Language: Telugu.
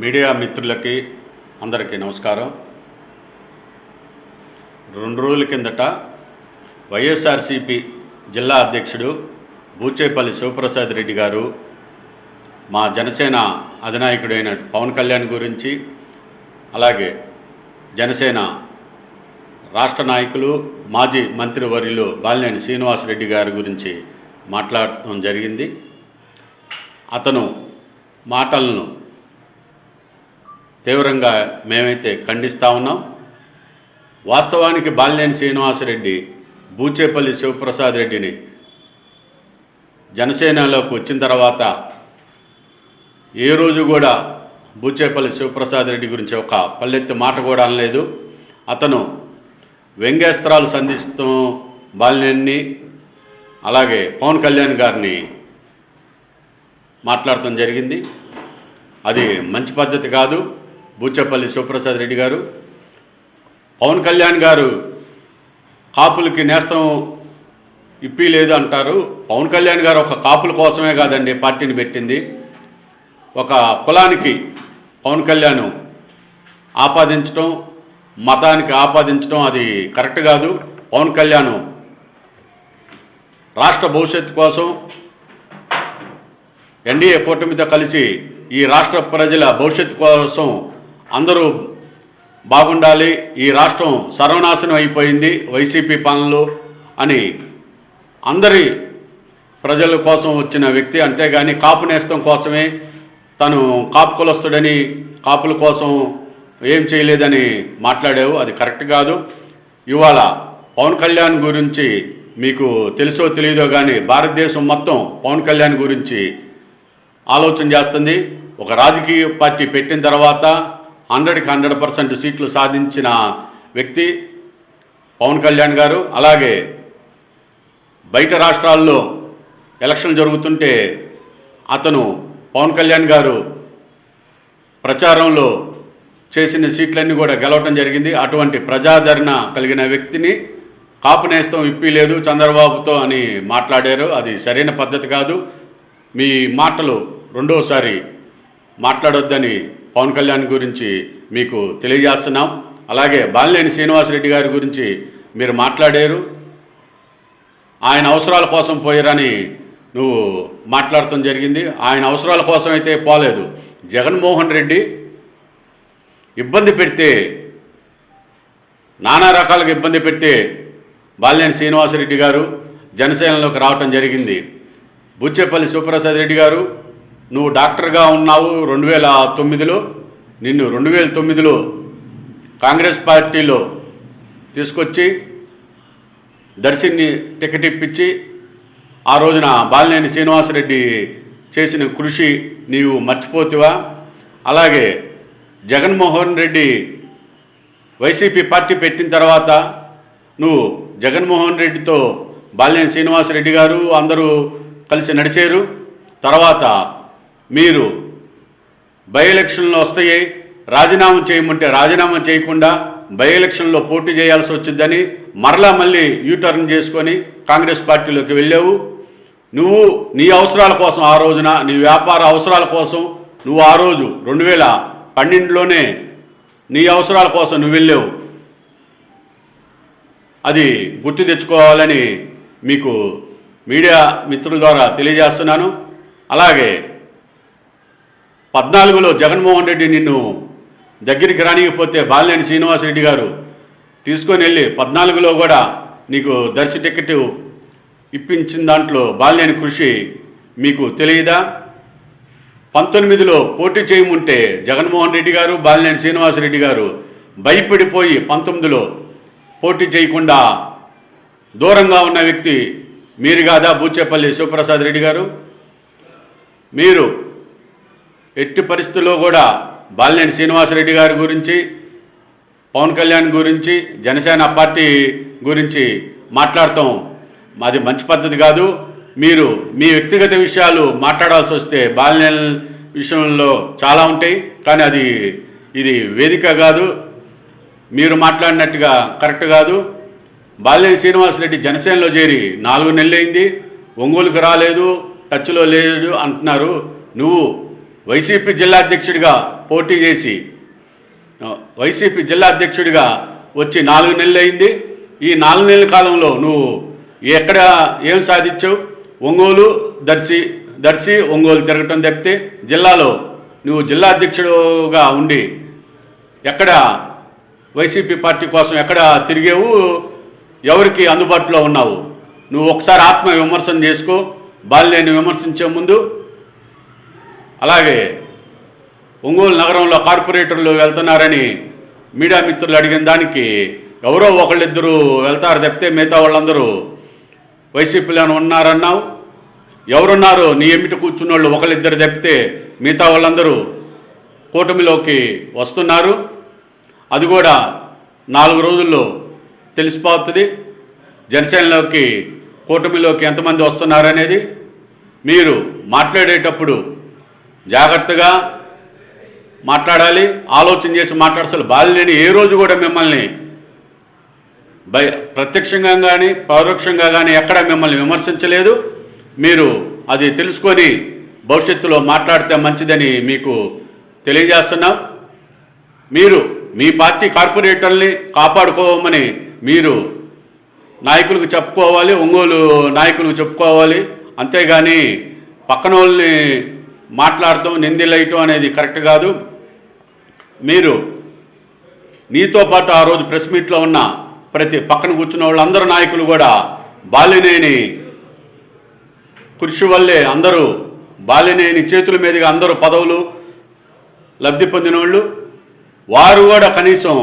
మీడియా మిత్రులకి అందరికీ నమస్కారం. 2 రోజుల కిందట వైఎస్ఆర్సీపీ జిల్లా అధ్యక్షుడు బూచేపల్లి శివప్రసాద్ రెడ్డి గారు మా జనసేన అధినాయకుడైన పవన్ కళ్యాణ్ గురించి, అలాగే జనసేన రాష్ట్ర నాయకులు మాజీ మంత్రివర్యులు బాలినేని శ్రీనివాసరెడ్డి గారి గురించి మాట్లాడటం జరిగింది. అతను మాటలను తీవ్రంగా మేమైతే ఖండిస్తూ ఉన్నాం. వాస్తవానికి బాలినేని శ్రీనివాసరెడ్డి బూచేపల్లి శివప్రసాద్ రెడ్డిని జనసేనలోకి వచ్చిన తర్వాత ఏ రోజు కూడా బూచేపల్లి శివప్రసాద్ రెడ్డి గురించి ఒక పల్లెత్తి మాట కూడా అనలేదు. అతను వ్యంగ్యాస్త్రాలు సంధిస్తూ బాలినేని అలాగే పవన్ కళ్యాణ్ గారిని మాట్లాడటం జరిగింది. అది మంచి పద్ధతి కాదు. బూచేపల్లి శివప్రసాద్ రెడ్డి గారు, పవన్ కళ్యాణ్ గారు కాపులకి నేస్తం ఇప్పి లేదు అంటారు. పవన్ కళ్యాణ్ గారు ఒక కాపుల కోసమే కాదండి పార్టీని పెట్టింది. ఒక కులానికి పవన్ కళ్యాణ్ ఆపాదించడం, మతానికి ఆపాదించడం అది కరెక్ట్ కాదు. పవన్ కళ్యాణ్ రాష్ట్ర భవిష్యత్తు కోసం ఎన్డీఏ కూటమితో కలిసి ఈ రాష్ట్ర ప్రజల భవిష్యత్తు కోసం అందరూ బాగుండాలి, ఈ రాష్ట్రం సర్వనాశనం అయిపోయింది వైసీపీ పాలనలో అని అందరి ప్రజల కోసం వచ్చిన వ్యక్తి. అంతేగాని కాపు నేస్తం కోసమే తను కాపు కులస్తుడని కాపుల కోసం ఏం చేయలేదని మాట్లాడావు. అది కరెక్ట్ కాదు. ఇవాళ పవన్ కళ్యాణ్ గురించి మీకు తెలుసో తెలియదో కానీ భారతదేశం మొత్తం పవన్ కళ్యాణ్ గురించి ఆలోచన చేస్తుంది. ఒక రాజకీయ పార్టీ పెట్టిన తర్వాత 100కి 100% సీట్లు సాధించిన వ్యక్తి పవన్ కళ్యాణ్ గారు. అలాగే బయట రాష్ట్రాల్లో ఎలక్షన్ జరుగుతుంటే అతను పవన్ కళ్యాణ్ గారు ప్రచారంలో చేసిన సీట్లన్నీ కూడా గెలవటం జరిగింది. అటువంటి ప్రజాదరణ కలిగిన వ్యక్తిని కాపు నేస్తం ఇప్పిలేదు చంద్రబాబుతో అని మాట్లాడారు. అది సరైన పద్ధతి కాదు. మీ మాటలు రెండోసారి మాట్లాడొద్దని పవన్ కళ్యాణ్ గురించి మీకు తెలియజేస్తున్నాం. అలాగే బాలినేని శ్రీనివాసరెడ్డి గారి గురించి మీరు మాట్లాడారు. ఆయన అవసరాల కోసం పోయారని నువ్వు మాట్లాడటం జరిగింది. ఆయన అవసరాల కోసం అయితే పోలేదు. జగన్మోహన్ రెడ్డి ఇబ్బంది పెడితే, నానా రకాలుగా ఇబ్బంది పెడితే బాలినేని శ్రీనివాసరెడ్డి గారు జనసేనలోకి రావటం జరిగింది. బూచేపల్లి శివప్రసాద్ రెడ్డి గారు, నువ్వు డాక్టర్గా ఉన్నావు 2009లో. నిన్ను 2009లో కాంగ్రెస్ పార్టీలో తీసుకొచ్చి దర్శిని టికెట్ ఇప్పించి ఆ రోజున బాలినేని శ్రీనివాసరెడ్డి చేసిన కృషి నీవు మర్చిపోతివా? అలాగే జగన్మోహన్ రెడ్డి వైసీపీ పార్టీ పెట్టిన తర్వాత నువ్వు జగన్మోహన్ రెడ్డితో బాలినేని శ్రీనివాసరెడ్డి గారు అందరూ కలిసి నడిచారు. తర్వాత మీరు బై ఎలక్షన్లో వస్తాయి, రాజీనామా చేయమంటే రాజీనామా చేయకుండా బై ఎలక్షన్లో పోటీ చేయాల్సి వచ్చిందని మరలా మళ్ళీ యూటర్న్ చేసుకొని కాంగ్రెస్ పార్టీలోకి వెళ్ళావు. నువ్వు నీ అవసరాల కోసం ఆ రోజున నీ వ్యాపార అవసరాల కోసం నువ్వు ఆ రోజు 2012లోనే నీ అవసరాల కోసం నువ్వు వెళ్ళావు. అది గుర్తు తెచ్చుకోవాలని మీకు మీడియా మిత్రుల ద్వారా తెలియజేస్తున్నాను. అలాగే 14లో జగన్మోహన్ రెడ్డి నిన్ను దగ్గరికి రానికపోతే బాలినేని శ్రీనివాసరెడ్డి గారు తీసుకొని వెళ్ళి 14లో కూడా నీకు దర్శి టికెట్ ఇప్పించిన దాంట్లో బాలినేని కృషి మీకు తెలియదా? 19లో పోటీ చేయముంటే జగన్మోహన్ రెడ్డి గారు బాలినేని శ్రీనివాసరెడ్డి గారు భయపడిపోయి 19లో పోటీ చేయకుండా దూరంగా ఉన్న వ్యక్తి మీరు కాదా బూచేపల్లి శివప్రసాద్ రెడ్డి గారు? మీరు ఎట్టి పరిస్థితుల్లో కూడా బాలినేని శ్రీనివాసరెడ్డి గారి గురించి, పవన్ కళ్యాణ్ గురించి, జనసేన పార్టీ గురించి మాట్లాడటం అది మంచి పద్ధతి కాదు. మీరు మీ వ్యక్తిగత విషయాలు మాట్లాడాల్సి వస్తే బాలినేని విషయంలో చాలా ఉంటాయి, కానీ ఇది వేదిక కాదు. మీరు మాట్లాడినట్టుగా కరెక్ట్ కాదు. బాలినేని శ్రీనివాసరెడ్డి జనసేనలో చేరి 4 నెలలు అయింది, ఒంగోలుకు రాలేదు, టచ్లో లేదు అంటున్నారు. నువ్వు వైసీపీ జిల్లా అధ్యక్షుడిగా పోటీ చేసి వైసీపీ జిల్లా అధ్యక్షుడిగా వచ్చి 4 నెలలు అయింది. ఈ 4 నెలల కాలంలో నువ్వు ఎక్కడ ఏం సాధించావు? ఒంగోలు, దర్శి ఒంగోలు తిరగటం తప్పితే జిల్లాలో నువ్వు జిల్లా అధ్యక్షుడుగా ఉండి ఎక్కడ వైసీపీ పార్టీ కోసం ఎక్కడ తిరిగేవు? ఎవరికి అందుబాటులో ఉన్నావు? నువ్వు ఒకసారి ఆత్మ విమర్శన చేసుకో. బాలినేని విమర్శించే ముందు. అలాగే ఒంగోలు నగరంలో కార్పొరేటర్లు వెళ్తున్నారని మీడియా మిత్రులు అడిగిన దానికి ఎవరో ఒకళ్ళిద్దరూ వెళ్తారు తప్పితే మిగతా వాళ్ళందరూ వైసీపీలోనే ఉన్నారన్నావు. ఎవరున్నారు? నీ ఎమ్మిటి కూర్చున్న వాళ్ళు ఒకళ్ళిద్దరు తప్పితే మిగతా వాళ్ళందరూ కూటమిలోకి వస్తున్నారు. అది కూడా 4 రోజుల్లో తెలిసిపోతుంది జనసేనలోకి, కూటమిలోకి ఎంతమంది వస్తున్నారనేది. మీరు మాట్లాడేటప్పుడు జాగ్రత్తగా మాట్లాడాలి, ఆలోచన చేసి మాట్లాడాల్సి. బాలినేని ఏ రోజు కూడా మిమ్మల్ని ప్రత్యక్షంగా కానీ పరోక్షంగా కానీ ఎక్కడ మిమ్మల్ని విమర్శించలేదు. మీరు అది తెలుసుకొని భవిష్యత్తులో మాట్లాడితే మంచిదని మీకు తెలియజేస్తున్నాం. మీరు మీ పార్టీ కార్పొరేటర్ని కాపాడుకోమని మీరు నాయకులకు చెప్పుకోవాలి, ఒంగోలు నాయకులకు చెప్పుకోవాలి. అంతేగాని పక్కన వాళ్ళని మాట్లాడటం, నిందిలేయటం అనేది కరెక్ట్ కాదు. మీరు నీతో పాటు ఆ రోజు ప్రెస్ మీట్లో ఉన్న ప్రతి పక్కన కూర్చున్న వాళ్ళందరూ నాయకులు కూడా బాలినేని కృషి వల్లే అందరూ, బాలినేని చేతుల మీదుగా అందరూ పదవులు లబ్ధి పొందిన వాళ్ళు. వారు కూడా కనీసం